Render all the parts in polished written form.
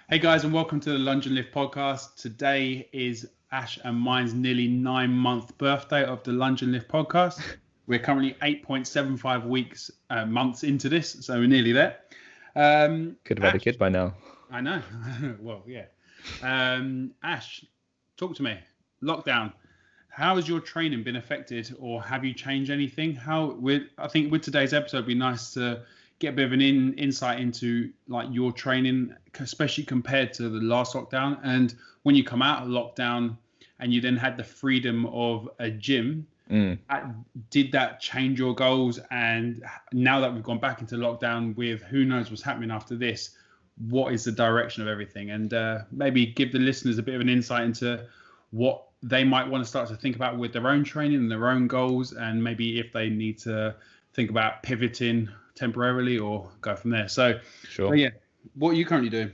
Hey guys, and welcome to the Lunge Lift podcast. Today is Ash and mine's nearly 9-month birthday of the Lunge Lift podcast. We're currently 8.75 months into this, so we're nearly there. Could have had a kid by now. I know. Well, yeah. Ash, talk to me. Lockdown. How has your training been affected, or have you changed anything? I think with today's episode, it'd be nice to get a bit of an insight into like your training, especially compared to the last lockdown. And when you come out of lockdown and you then had the freedom of a gym, did that change your goals? And now that we've gone back into lockdown with who knows what's happening after this, what is the direction of everything? And maybe give the listeners a bit of an insight into what they might want to start to think about with their own training and their own goals, and maybe if they need to think about pivoting temporarily or go from there. So, sure. Yeah, what are you currently doing?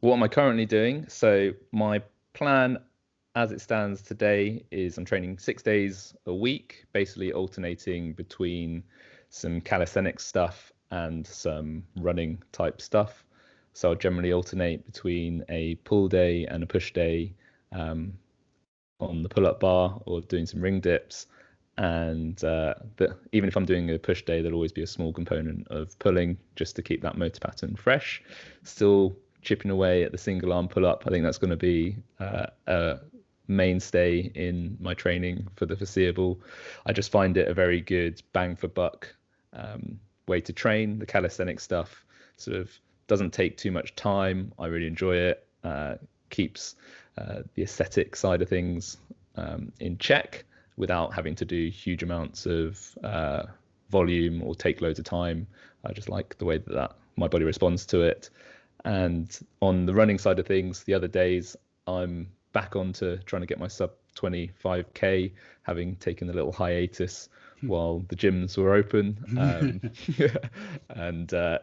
What am I currently doing? So my plan as it stands today is I'm training 6 days a week, basically alternating between some calisthenics stuff and some running type stuff. So I'll generally alternate between a pull day and a push day on the pull-up bar, or doing some ring dips. And even if I'm doing a push day, there'll always be a small component of pulling just to keep that motor pattern fresh. Still chipping away at the single arm pull-up. I think that's going to be a mainstay in my training for the foreseeable. I just find it a very good bang for buck way to train. The calisthenic stuff sort of doesn't take too much time. I really enjoy it. Keeps the aesthetic side of things in check without having to do huge amounts of volume or take loads of time. I just like the way that my body responds to it. And on the running side of things, the other days I'm back onto trying to get my sub 25k, having taken a little hiatus while the gyms were open. And I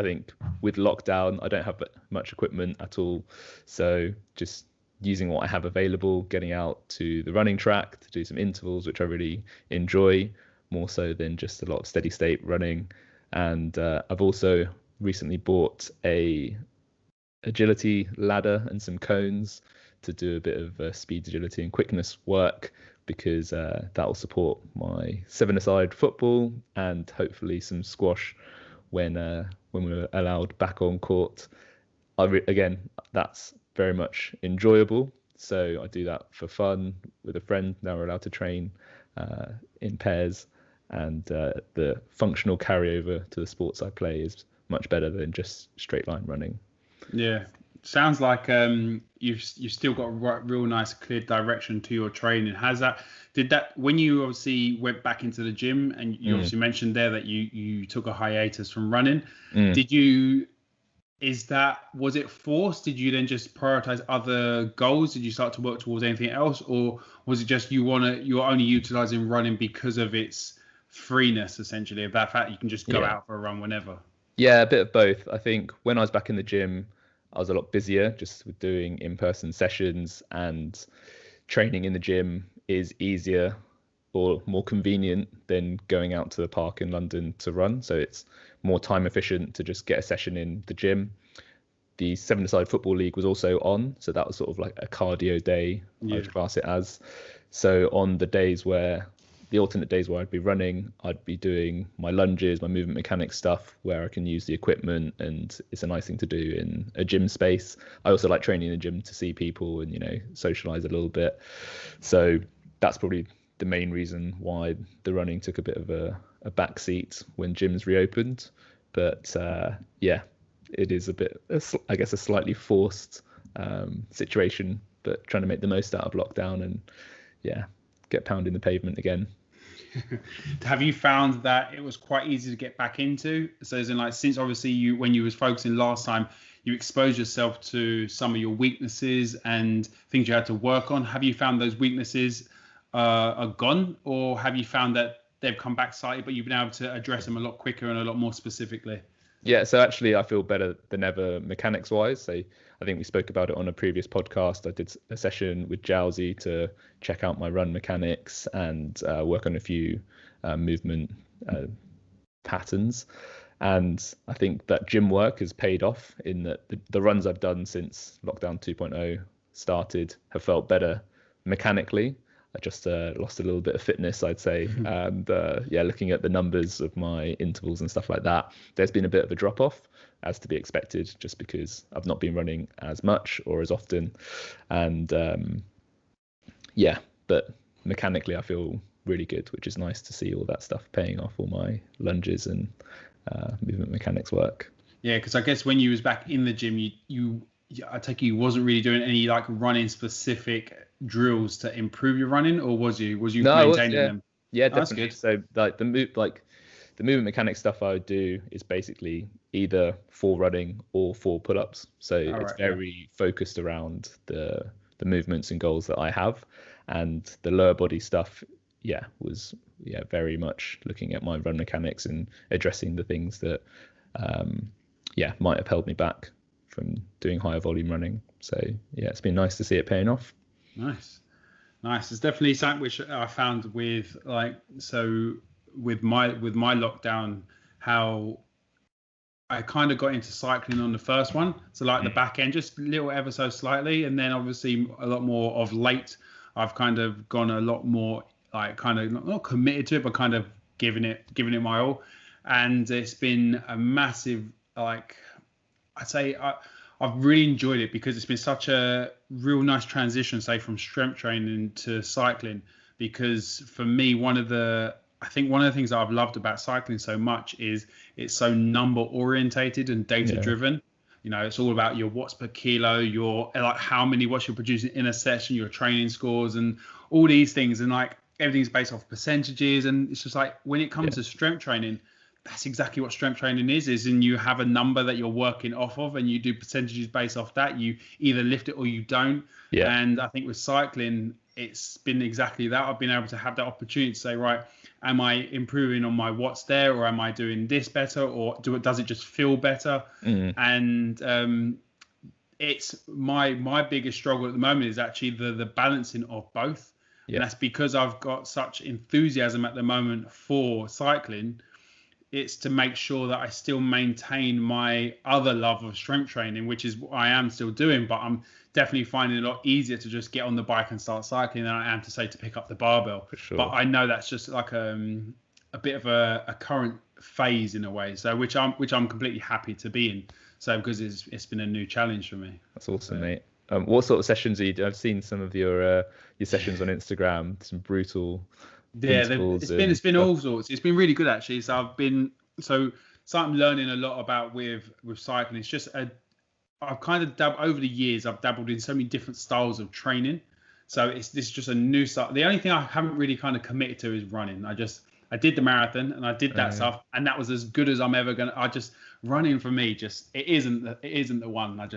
think with lockdown, I don't have much equipment at all. So just using what I have available, getting out to the running track to do some intervals, which I really enjoy, more so than just a lot of steady state running. And I've also recently bought a agility ladder and some cones to do a bit of speed, agility and quickness work, because that will support my 7-a-side football and hopefully some squash when we're allowed back on court. Again, that's very much enjoyable, so I do that for fun with a friend. Now we're allowed to train in pairs, and the functional carryover to the sports I play is much better than just straight line running. Yeah, sounds like you've still got a real nice clear direction to your training. Did that when you obviously went back into the gym, and you obviously mentioned there that you took a hiatus from running? Was it forced? Did you then just prioritize other goals? Did you start to work towards anything else, or was it just you're only utilizing running because of its freeness, essentially, of that fact you can just go out for a run whenever? Yeah, a bit of both. I think when I was back in the gym, I was a lot busier just with doing in-person sessions, and training in the gym is easier or more convenient than going out to the park in London to run. So it's more time efficient to just get a session in the gym. The 7-a-side football league was also on, so that was sort of like a cardio day, I would class it as. So on the alternate days where I'd be running, I'd be doing my lunges, my movement mechanics stuff, where I can use the equipment, and it's a nice thing to do in a gym space. I also like training in the gym to see people and, socialize a little bit. So that's probably the main reason why the running took a bit of a backseat when gyms reopened. But it is a slightly forced situation, but trying to make the most out of lockdown and get pounding the pavement again. Have you found that it was quite easy to get back into? So as in, like, since obviously when you was focusing last time, you exposed yourself to some of your weaknesses and things you had to work on. Have you found those weaknesses are gone, or have you found that they've come back slightly, but you've been able to address them a lot quicker and a lot more specifically? Yeah, so actually I feel better than ever mechanics wise. So I think we spoke about it on a previous podcast. I did a session with Jowsey to check out my run mechanics and work on a few movement patterns. And I think that gym work has paid off in that the runs I've done since lockdown 2.0 started have felt better mechanically. I just lost a little bit of fitness, I'd say. And yeah, looking at the numbers of my intervals and stuff like that, there's been a bit of a drop off, as to be expected, just because I've not been running as much or as often. And yeah, but mechanically I feel really good, which is nice to see all that stuff paying off, all my lunges and movement mechanics work. Yeah, because I guess when you was back in the gym, I take it you wasn't really doing any like running specific drills to improve your running, or was you maintaining them? Yeah, Oh, definitely. So like the movement mechanics stuff I would do is basically either for running or for pull-ups. So it's very focused around the movements and goals that I have, and the lower body stuff was very much looking at my run mechanics and addressing the things that might have held me back from doing higher volume running. So yeah, it's been nice to see it paying off. Nice. It's definitely something which I found with my lockdown, how I kind of got into cycling on the first one. So like the back end, just little ever so slightly. And then obviously a lot more of late, I've kind of gone a lot more like kind of not committed to it, but kind of giving it my all. And it's been a massive, like, I'd say I've really enjoyed it, because it's been such a real nice transition, say, from strength training to cycling. Because for me, one of the things that I've loved about cycling so much is it's so number orientated and data driven. You know, it's all about your watts per kilo, your like how many watts you're producing in a session, your training scores, and all these things. And like everything's based off percentages. And it's just like when it comes to strength training, that's exactly what strength training is and you have a number that you're working off of, and you do percentages based off that. You either lift it or you don't. And I think with cycling, it's been exactly that. I've been able to have that opportunity to say, right, am I improving on my watts there, or am I doing this better, or does it just feel better? And it's my biggest struggle at the moment is actually the balancing of both. And that's because I've got such enthusiasm at the moment for cycling. It's to make sure that I still maintain my other love of strength training, which is what I am still doing, but I'm definitely finding it a lot easier to just get on the bike and start cycling than I am to say to pick up the barbell. For sure. But I know that's just like a bit of a current phase in a way, so which I'm completely happy to be in. So because it's been a new challenge for me. That's awesome, mate. What sort of sessions are you doing? I've seen some of your sessions on Instagram, some brutal. Yeah, it's been all sorts. It's been really good actually. So I'm learning a lot about with cycling. It's just I've kind of over the years I've dabbled in so many different styles of training. So this is just a new style. The only thing I haven't really kind of committed to is running. I did the marathon and I did that stuff, and that was as good as I'm ever gonna. Running for me it isn't the one.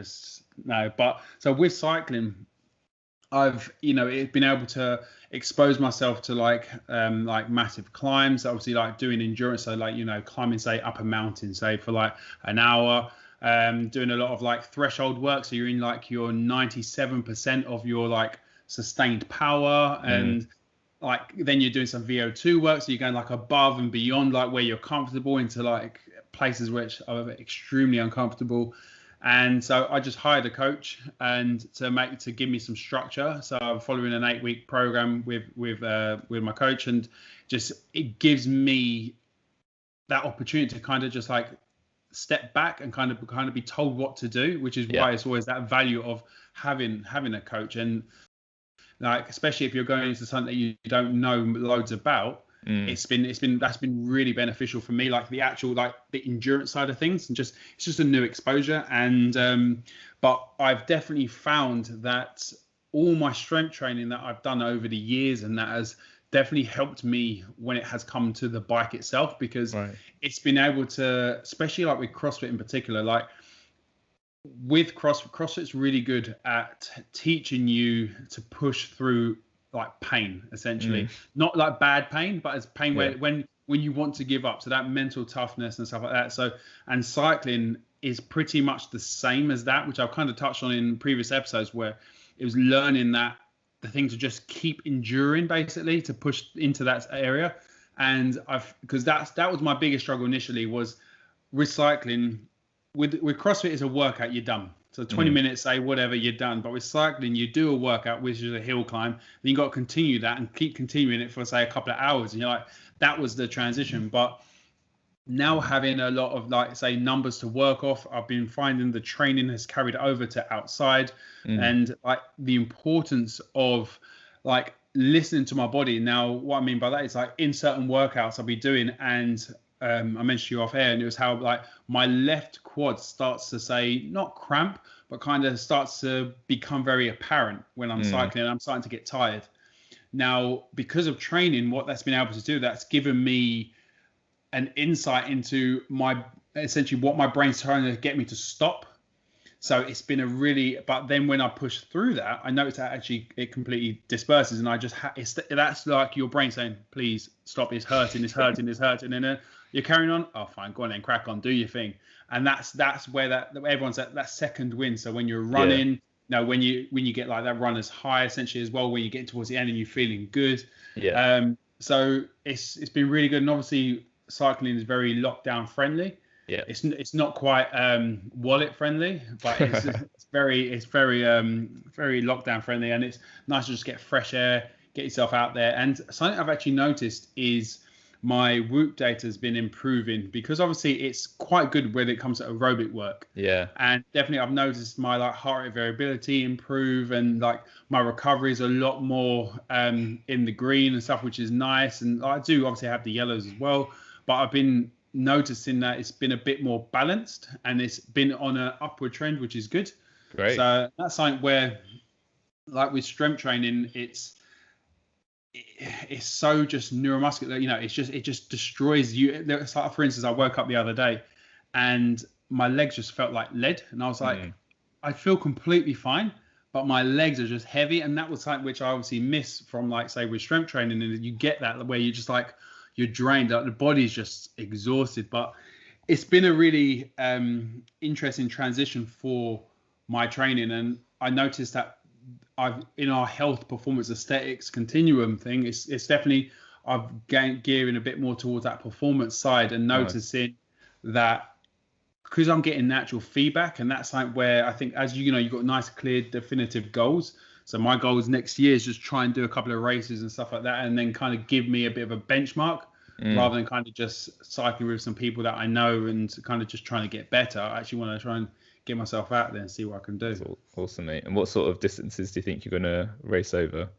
No. But so with cycling, I've been able to expose myself to like massive climbs, obviously like doing endurance, so like climbing say up a mountain say for like an hour, doing a lot of like threshold work, so you're in like your 97% of your like sustained power, and like then you're doing some VO2 work, so you're going like above and beyond like where you're comfortable into like places which are extremely uncomfortable. And so I just hired a coach and to give me some structure. So I'm following an 8-week program with my coach, and just it gives me that opportunity to kind of just like step back and kind of be told what to do, which is why it's always that value of having a coach. And like especially if you're going into something that you don't know loads about. That's been really beneficial for me, like the actual like the endurance side of things, and it's just a new exposure. And but I've definitely found that all my strength training that I've done over the years, and that has definitely helped me when it has come to the bike itself, because it's been able to, especially like with CrossFit in particular, like with CrossFit's really good at teaching you to push through like pain, essentially, not like bad pain, but as pain where when you want to give up, so that mental toughness and stuff like that. So, and cycling is pretty much the same as that, which I've kind of touched on in previous episodes, where it was learning that the thing to just keep enduring, basically to push into that area. And because that was my biggest struggle initially, was with cycling, with CrossFit is a workout, you're done. So 20 minutes, say whatever, you're done. But with cycling, you do a workout, which is a hill climb. Then you got to continue that and keep continuing it for, say, a couple of hours. And you're like, that was the transition. But now having a lot of, like, say, numbers to work off, I've been finding the training has carried over to outside, and like the importance of like listening to my body. Now, what I mean by that is like in certain workouts I'll be doing, and I mentioned you off air, and it was how like my left quad starts to say not cramp, but kind of starts to become very apparent when I'm cycling, and I'm starting to get tired. Now, because of training, what that's been able to do, that's given me an insight into essentially what my brain's trying to get me to stop. So it's been a really, but then when I push through that, I notice that actually it completely disperses, and I just that's like your brain saying, please stop, it's hurting, and then you're carrying on. Oh, fine, go on then, crack on, do your thing. And that's where that everyone's at that second win. So when you're running, when you get like that runner's high essentially as well, when you get towards the end and you're feeling good. So it's been really good, and obviously cycling is very lockdown friendly. It's not quite wallet friendly, but it's very lockdown friendly, and it's nice to just get fresh air, get yourself out there. And something I've actually noticed is my Whoop data has been improving, because obviously it's quite good when it comes to aerobic work. And definitely I've noticed my like heart rate variability improve, and like my recovery is a lot more in the green and stuff, which is nice. And I do obviously have the yellows as well, but I've been noticing that it's been a bit more balanced, and it's been on an upward trend, which is good. Great. So that's something where, like with strength training, it's so just neuromuscular, it just destroys you. It's like, for instance, I woke up the other day and my legs just felt like lead, and I was like, I feel completely fine, but my legs are just heavy. And that was something which I obviously miss from, like, say, with strength training, and you get that where you just like, you're drained, like the body's just exhausted. But it's been a really interesting transition for my training, and I noticed that in our health performance aesthetics continuum thing, it's definitely I've gearing a bit more towards that performance side, and noticing that because I'm getting natural feedback, and that's like where I think, as you've got nice, clear, definitive goals. So my goals next year is just try and do a couple of races and stuff like that, and then kind of give me a bit of a benchmark, rather than kind of just cycling with some people that I know and kind of just trying to get better. I actually want to try and get myself out there and see what I can do. That's awesome, mate. And what sort of distances do you think you're going to race over?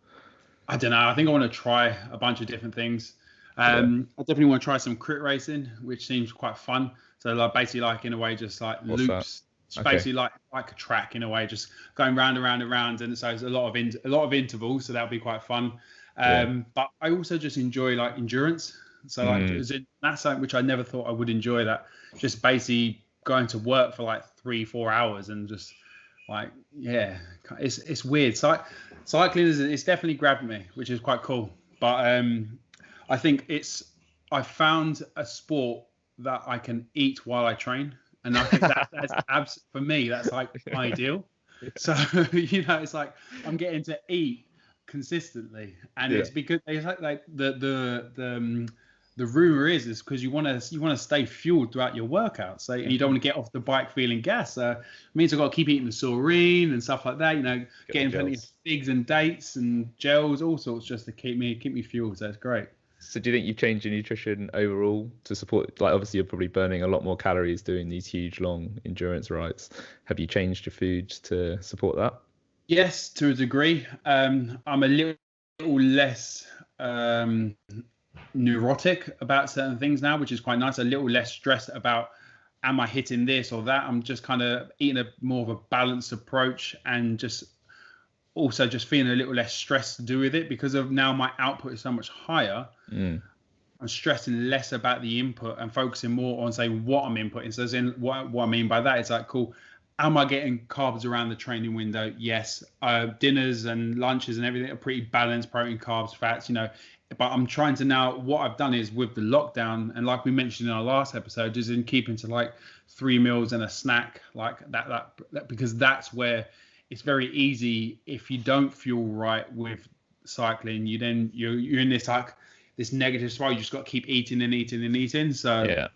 I don't know. I think I want to try a bunch of different things. I definitely want to try some crit racing, which seems quite fun. So like basically, like in a way, just like What's loops. It's basically like a track in a way, just going round and round and round. And so it's a lot of intervals. So that'll be quite fun. But I also just enjoy like endurance. So like that's something which I never thought I would enjoy. That just basically going to work for like 3-4 hours and just like, it's weird. Cycling it's definitely grabbed me, which is quite cool. But I think I found a sport that I can eat while I train, and I think that's for me, that's like ideal. So it's like I'm getting to eat consistently, and it's because it's like the rumor is because you want to stay fueled throughout your workouts. So you don't want to get off the bike feeling gas. So it means I've got to keep eating the saurine and stuff like that. Getting plenty of figs and dates and gels, all sorts, just to keep me fueled. So it's great. So do you think you've changed your nutrition overall to support? Like, obviously you're probably burning a lot more calories doing these huge long endurance rides. Have you changed your foods to support that? Yes, to a degree. I'm a little less neurotic about certain things now, which is quite nice. A little less stressed about, am I hitting this or that? I'm just kind of eating more of a balanced approach, and just also just feeling a little less stressed to do with it, because of now my output is so much higher. I'm stressing less about the input and focusing more on saying what I'm inputting. So what I mean by that is like, cool, am I getting carbs around the training window? Yes. Dinners and lunches and everything are pretty balanced, protein, carbs, fats, but I'm trying to now, what I've done is with the lockdown, and like we mentioned in our last episode, is in keeping to like 3 meals and a snack, like that because that's where it's very easy. If you don't fuel right with cycling, you're in this like this negative spiral. You just got to keep eating and eating and eating. So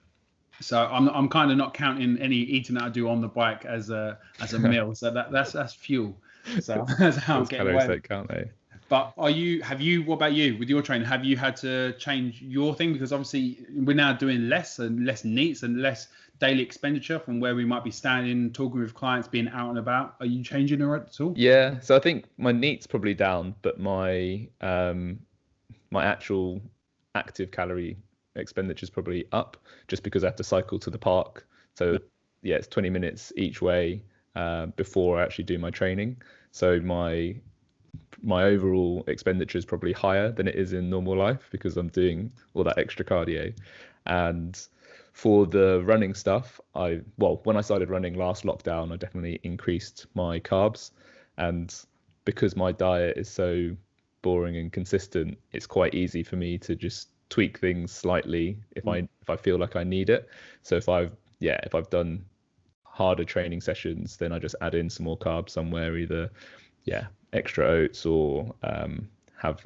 So I'm kind of not counting any eating that I do on the bike as a meal. So that's fuel. So that's how I'm Those getting calories away with don't it. count, eh? But what about you with your training? Have you had to change your thing? Because obviously we're now doing less and less neats and less daily expenditure from where we might be standing, talking with clients, being out and about. Are you changing at all? Yeah, so I think my neat's probably down, but my actual active calorie expenditure is probably up, just because I have to cycle to the park. So yeah, it's 20 minutes each way before I actually do my training. So my overall expenditure is probably higher than it is in normal life because I'm doing all that extra cardio. And for the running stuff, when I started running last lockdown, I definitely increased my carbs. And because my diet is so boring and consistent, it's quite easy for me to just tweak things slightly if I feel like I need it. So if I've done harder training sessions, then I just add in some more carbs somewhere, either extra oats or have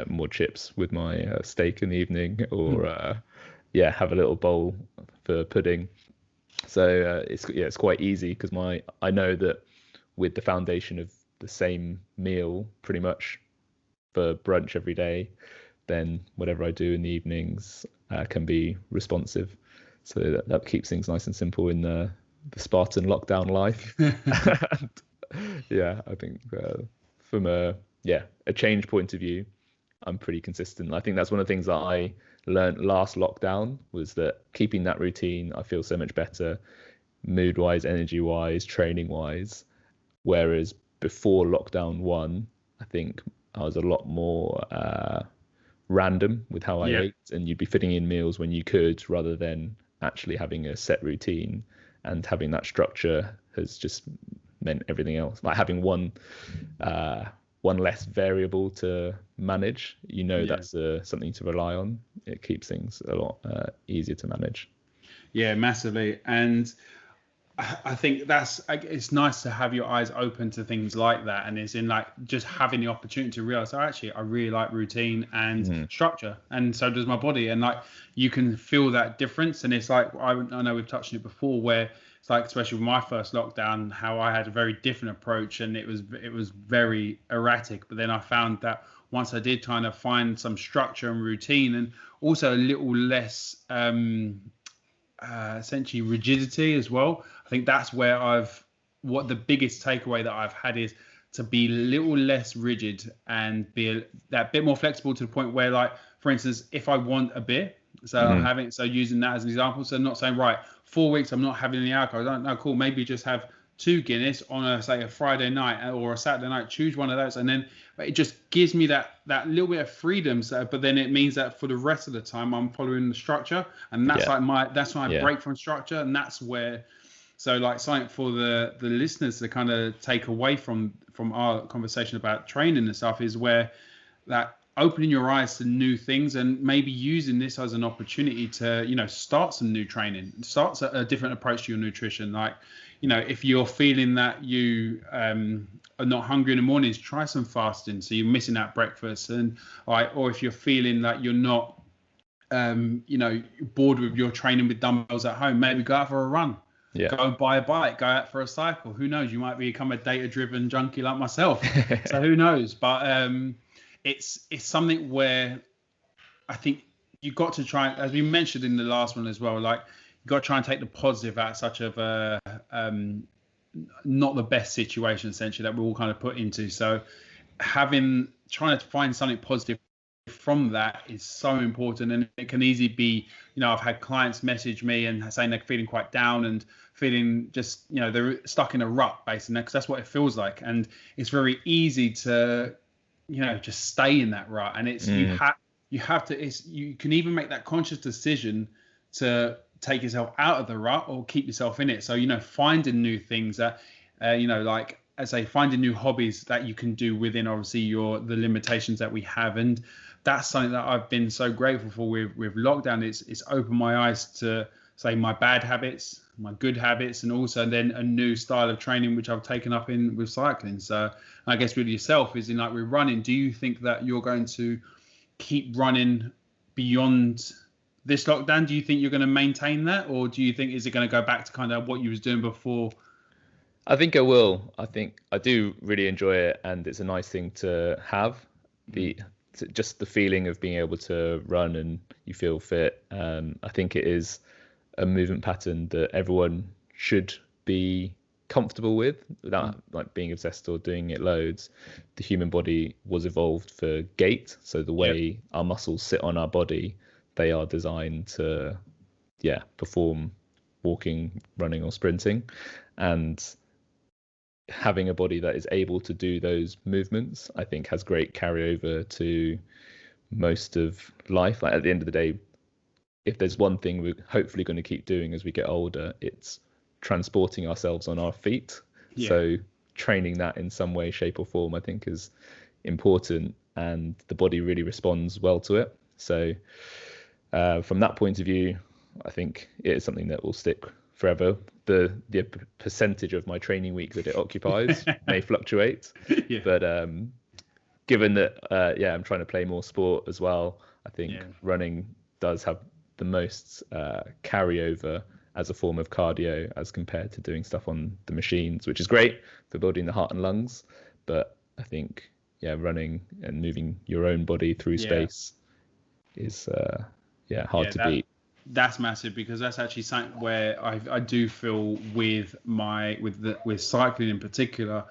more chips with my steak in the evening, or have a little bowl for pudding. So it's quite easy because I know that with the foundation of the same meal pretty much for brunch every day, then whatever I do in the evenings can be responsive. So that keeps things nice and simple in the Spartan lockdown life. And, yeah, I think from a change point of view, I'm pretty consistent. I think that's one of the things that I learned last lockdown, was that keeping that routine, I feel so much better, mood wise, energy wise, training wise. Whereas before lockdown one, I think I was a lot more random with how I ate, and you'd be fitting in meals when you could rather than actually having a set routine. And having that structure has just meant everything else. Like having one less variable to manage, that's something to rely on. It keeps things a lot easier to manage. Yeah, massively. And I think it's nice to have your eyes open to things like that, and it's in like just having the opportunity to realize, actually I really like routine and structure, and so does my body, and like you can feel that difference. And it's like I know we've touched on it before, where it's like, especially with my first lockdown, how I had a very different approach, and it was very erratic. But then I found that once I did kind of find some structure and routine, and also a little less essentially rigidity as well. I think that's where what the biggest takeaway that I've had is to be a little less rigid and be that bit more flexible, to the point where, like, for instance, if I want a beer, so using that as an example, so not saying, right, 4 weeks I'm not having any alcohol. I don't know, cool, maybe just have 2 Guinness on a Friday night or a Saturday night, choose one of those, and then it just gives me that little bit of freedom. So, but then it means that for the rest of the time I'm following the structure, and that's when I break from structure, and that's where. So like something for the listeners to kind of take away from our conversation about training and stuff is where that opening your eyes to new things, and maybe using this as an opportunity to, start some new training, start a different approach to your nutrition. Like, if you're feeling that you are not hungry in the mornings, try some fasting, so you're missing out breakfast. And or if you're feeling that you're not bored with your training with dumbbells at home, maybe go out for a run. Go and buy a bike, go out for a cycle. Who knows? You might become a data-driven junkie like myself. So who knows? But it's something where I think you've got to try, as we mentioned in the last one as well, like you've got to try and take the positive out of such of a not the best situation, essentially, that we're all kind of put into. So trying to find something positive from that is so important. And it can easily be, I've had clients message me and saying they're feeling quite down and feeling just, they're stuck in a rut, basically, because that's what it feels like. And it's very easy to, just stay in that rut. And it's you have to, you can even make that conscious decision to take yourself out of the rut or keep yourself in it. So, finding new things that, like, as I say, finding new hobbies that you can do within, obviously, the limitations that we have. And that's something that I've been so grateful for with lockdown. It's opened my eyes to, say, my bad habits, my good habits, and also then a new style of training which I've taken up in with cycling. So I guess with yourself is in, like, with running, do you think that you're going to keep running beyond this lockdown? Do you think you're going to maintain that, or do you think is it going to go back to kind of what you was doing before? I think I will. I think I do really enjoy it, and it's a nice thing to have. Just the feeling of being able to run and you feel fit. I think it is a movement pattern that everyone should be comfortable with without like being obsessed or doing it loads. The human body was evolved for gait, so the way our muscles sit on our body, they are designed to perform walking, running or sprinting, and having a body that is able to do those movements, I think, has great carryover to most of life. Like at the end of the day, if there's one thing we're hopefully going to keep doing as we get older, it's transporting ourselves on our feet. So training that in some way, shape or form, I think is important, and the body really responds well to it. So from that point of view, I think it is something that will stick forever. The percentage of my training week that it occupies may fluctuate, but given that I'm trying to play more sport as well, I think running does have the most carryover as a form of cardio as compared to doing stuff on the machines, which is great for building the heart and lungs. But I think running and moving your own body through space is hard to beat. That's massive, because that's actually something where I do feel with cycling in particular,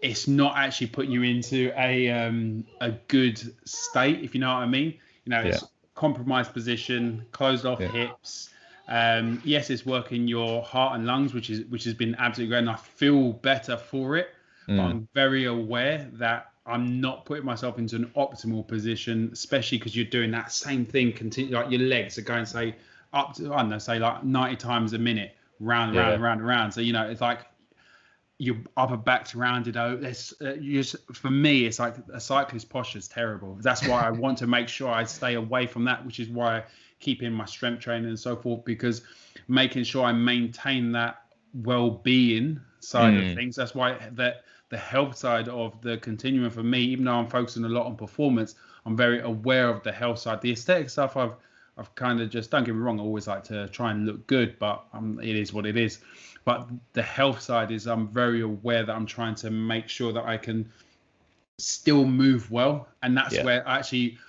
it's not actually putting you into a good state, if you know what I mean. It's compromised position, closed off hips. Yes, it's working your heart and lungs, which has been absolutely great, and I feel better for it. But I'm very aware that I'm not putting myself into an optimal position, especially because you're doing that same thing like your legs are going, say, up to, I don't know, say like 90 times a minute, round and round. So, it's like your upper back's rounded out. For me, it's like a cyclist posture is terrible. That's why I want to make sure I stay away from that, which is why I keep in my strength training and so forth, because making sure I maintain that well-being side of things. That's why the health side of the continuum for me, even though I'm focusing a lot on performance, I'm very aware of the health side. The aesthetic stuff, I've kind of just, don't get me wrong, I always like to try and look good, but it is what it is. But the health side is, I'm very aware that I'm trying to make sure that I can still move well. And that's where actually,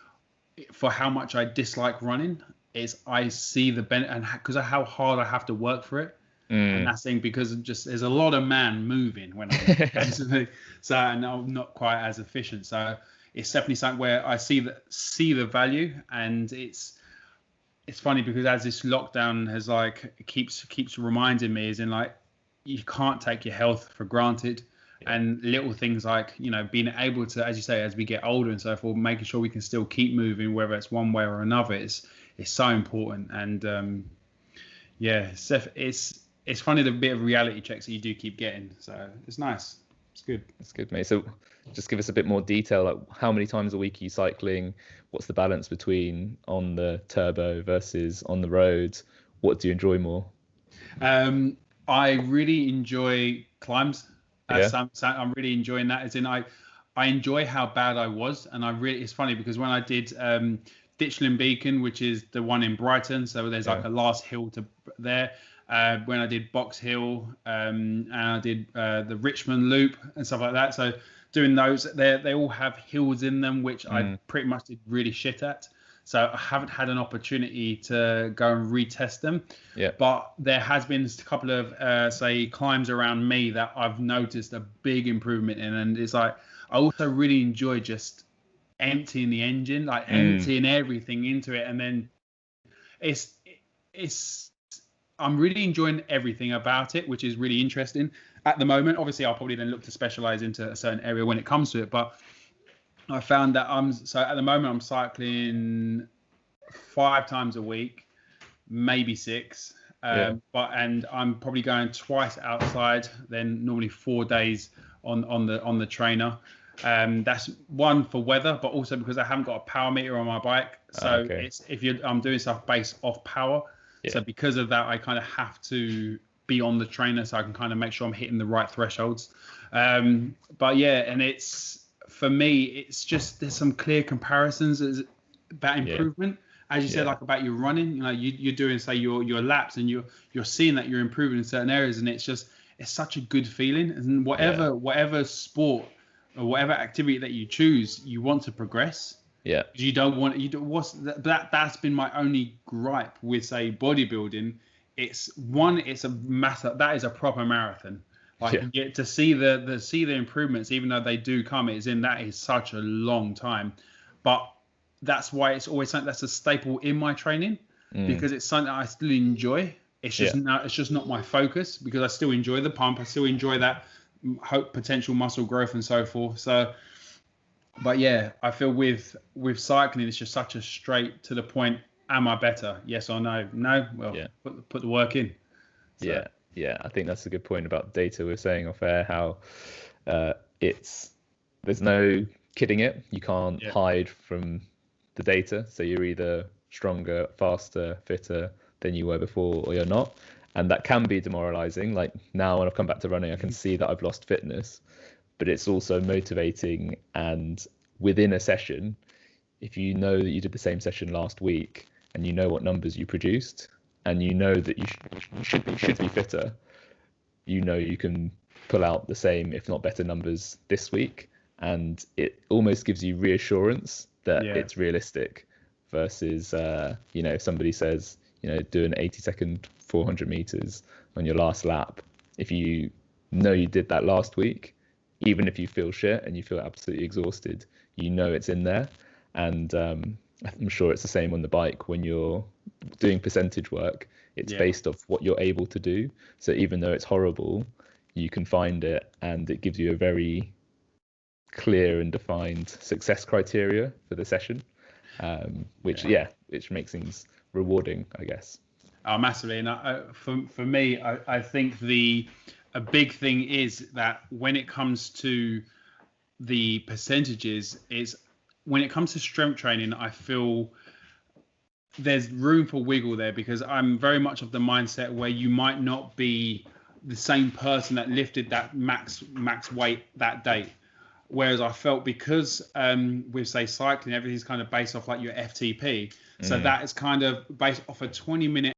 for how much I dislike running, is I see the benefit, and because of how hard I have to work for it. And that's thing, because there's a lot of man moving when I'm so, and I'm not quite as efficient. So it's definitely something where I see the value, and it's funny because as this lockdown has keeps reminding me, is in like, you can't take your health for granted, and little things like being able to, as you say, as we get older and so forth, making sure we can still keep moving, whether it's one way or another, is so important. And it's funny the bit of reality checks that you do keep getting. So it's nice. It's good. It's good, mate. So just give us a bit more detail. Like, how many times a week are you cycling? What's the balance between on the turbo versus on the roads? What do you enjoy more? I really enjoy climbs. I'm really enjoying that. As in, I enjoy how bad I was. And it's funny because when I did Ditchling Beacon, which is the one in Brighton, so there's like a last hill to there. When I did Box Hill, and I did the Richmond Loop and stuff like that. So doing those, they all have hills in them, which I pretty much did really shit at. So I haven't had an opportunity to go and retest them. Yeah. But there has been a couple of, say, climbs around me that I've noticed a big improvement in. And it's like, I also really enjoy just emptying the engine, like emptying everything into it. And then I'm really enjoying everything about it, which is really interesting at the moment. Obviously, I'll probably then look to specialize into a certain area when it comes to it. But I found that at the moment I'm cycling 5 times a week, maybe 6. And I'm probably going twice outside, then normally 4 days on the trainer. That's one for weather, but also because I haven't got a power meter on my bike. So I'm doing stuff based off power. Yeah. So because of that, I kind of have to be on the trainer so I can kind of make sure I'm hitting the right thresholds. But yeah, and for me, it's just, there's some clear comparisons about improvement. as you said, like about your running, you're doing, say, your laps, and you're seeing that you're improving in certain areas, and it's such a good feeling. And whatever sport or whatever activity that you choose, you want to progress. Yeah. You don't want that's been my only gripe with, say, bodybuilding. It's that is a proper marathon. Like, you get to see the improvements, even though they do come. That is such a long time, but that's why it's always something that's a staple in my training, because it's something that I still enjoy. It's just not my focus, because I still enjoy the pump. I still enjoy that potential muscle growth and so forth. So, but yeah, I feel with cycling, it's just such a straight to the point. Am I better? Yes or no? No. Well, put the work in. So. Yeah. I think that's a good point about data. We're saying off air how there's no kidding it. You can't hide from the data. So you're either stronger, faster, fitter than you were before, or you're not. And that can be demoralizing. Like, now when I've come back to running, I can see that I've lost fitness, but it's also motivating. And within a session, if you know that you did the same session last week and you know what numbers you produced, and you know that you should be fitter, you can pull out the same, if not better, numbers this week. And it almost gives you reassurance that it's realistic, versus if somebody says, do an 80-second 400 meters on your last lap. If you know you did that last week, even if you feel shit and you feel absolutely exhausted, it's in there. And I'm sure it's the same on the bike. When you're doing percentage work, it's based off what you're able to do. So even though it's horrible, you can find it, and it gives you a very clear and defined success criteria for the session, which makes things rewarding, I guess. Oh, massively. And for me, I think a big thing is that when it comes to the percentages, is when it comes to strength training, I feel there's room for wiggle there, because I'm very much of the mindset where you might not be the same person that lifted that max weight that day. Whereas I felt, because with, say, cycling, everything's kind of based off like your FTP. So that is kind of based off a 20-minute.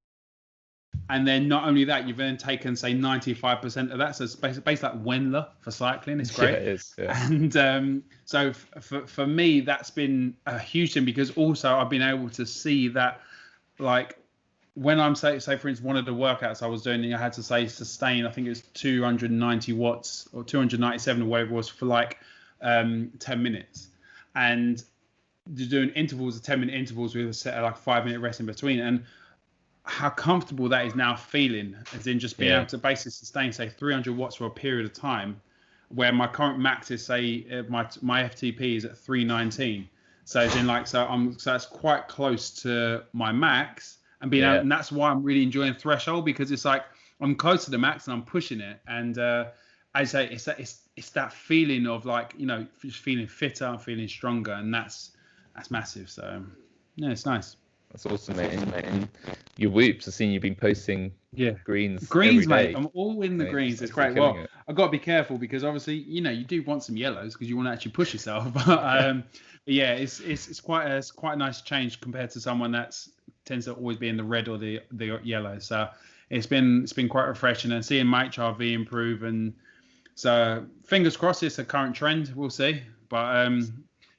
And then not only that, you've then taken, say, 95% of that. So it's basically like Wendler for cycling. It's great. Yeah, it is. Yeah. And so for me, that's been a huge thing, because also I've been able to see that, like, when I'm say for instance, one of the workouts I was doing, I had to sustain, I think it was 290 watts or 297 or whatever it was, for like 10 minutes. And doing intervals of 10-minute intervals with a set of like 5-minute rest in between. And how comfortable that is now feeling, as in just being able to basically sustain, say, 300 watts for a period of time, where my current max is, say, my FTP is at 319. So it's in like, so that's quite close to my max, and being able, and that's why I'm really enjoying threshold, because it's like I'm close to the max and I'm pushing it. And I say it's that feeling of like, just feeling fitter, feeling stronger, and that's massive. So yeah, it's nice. That's awesome, mate. And your whoops, I've seen you've been posting greens every day. Mate. I'm all in the greens. It's great. Well, I've got to be careful, because obviously, you do want some yellows, because you want to actually push yourself. But yeah, it's quite a nice change compared to someone that tends to always be in the red or the yellow. So it's been quite refreshing, and seeing my HRV improve. And so fingers crossed, it's a current trend. We'll see. But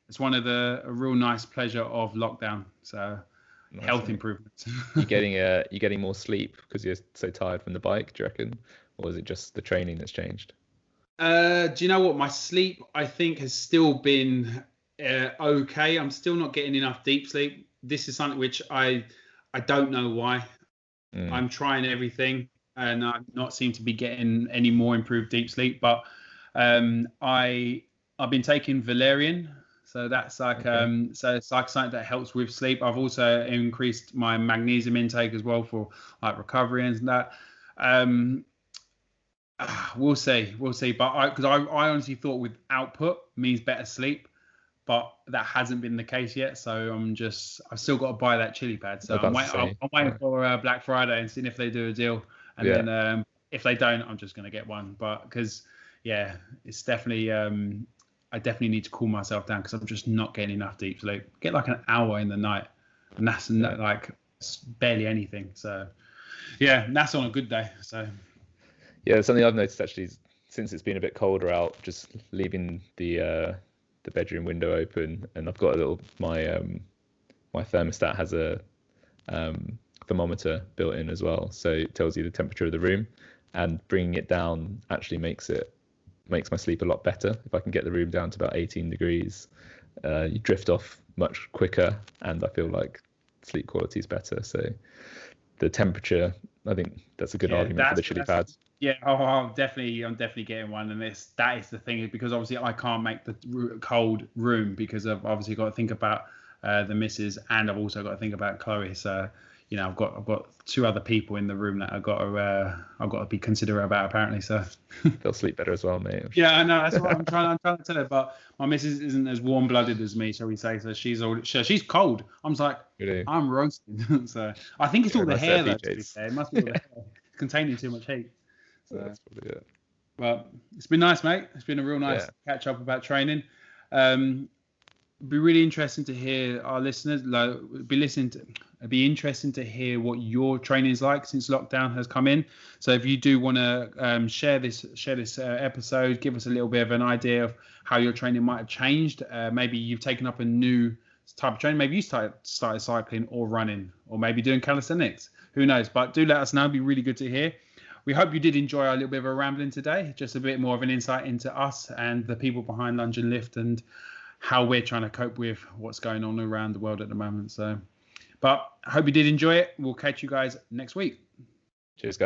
it's one of a real nice pleasure of lockdown. So. Nice, health improvements. you getting more sleep because you're so tired from the bike, do you reckon? Or is it just the training that's changed? Do you know what? My sleep, I think, has still been okay. I'm still not getting enough deep sleep. This is something which I don't know why. I'm trying everything, and I'm not seem to be getting any more improved deep sleep. But I've been taking valerian. So that's like so it's like something that helps with sleep. I've also increased my magnesium intake as well for like recovery and that. We'll see. But because I honestly thought with output means better sleep, but that hasn't been the case yet. So I've still got to buy that chili pad. So I'm waiting for Black Friday and seeing if they do a deal. And then if they don't, I'm just gonna get one. But because it's definitely. I definitely need to cool myself down, because I'm just not getting enough deep sleep. Get like an hour in the night, and that's like barely anything. So yeah, that's on a good day. So yeah, something I've noticed actually is, since it's been a bit colder out, just leaving the bedroom window open, and I've got a little my thermostat has a thermometer built in as well, so it tells you the temperature of the room, and bringing it down actually makes my sleep a lot better. If I can get the room down to about 18 degrees, you drift off much quicker, and I feel like sleep quality is better. So the temperature, I think that's a good argument for the chili pads. Yeah, I'm definitely getting one, and that is the thing, because obviously I can't make the cold room, because I've obviously got to think about the missus, and I've also got to think about Chloe. So you know, I've got 2 other people in the room that I've got to be considerate about, apparently. So they'll sleep better as well, mate. Yeah, I know. That's what I'm trying to tell her. But my missus isn't as warm-blooded as me, shall we say? So she's cold. I'm just like, really? I'm roasting. So I think it's all the hair, though. To be fair. It must be all the hair containing too much heat. So that's probably it. But it's been nice, mate. It's been a real nice catch up about training. It'd be really interesting to hear our listeners. It'd be interesting to hear what your training is like since lockdown has come in. So if you do want to share this episode, give us a little bit of an idea of how your training might have changed. Maybe you've taken up a new type of training. Maybe you started cycling or running, or maybe doing calisthenics. Who knows? But do let us know. It'd be really good to hear. We hope you did enjoy our little bit of a rambling today. Just a bit more of an insight into us and the people behind Lunge and Lift, and how we're trying to cope with what's going on around the world at the moment. So, but I hope you did enjoy it. We'll catch you guys next week. Cheers, guys.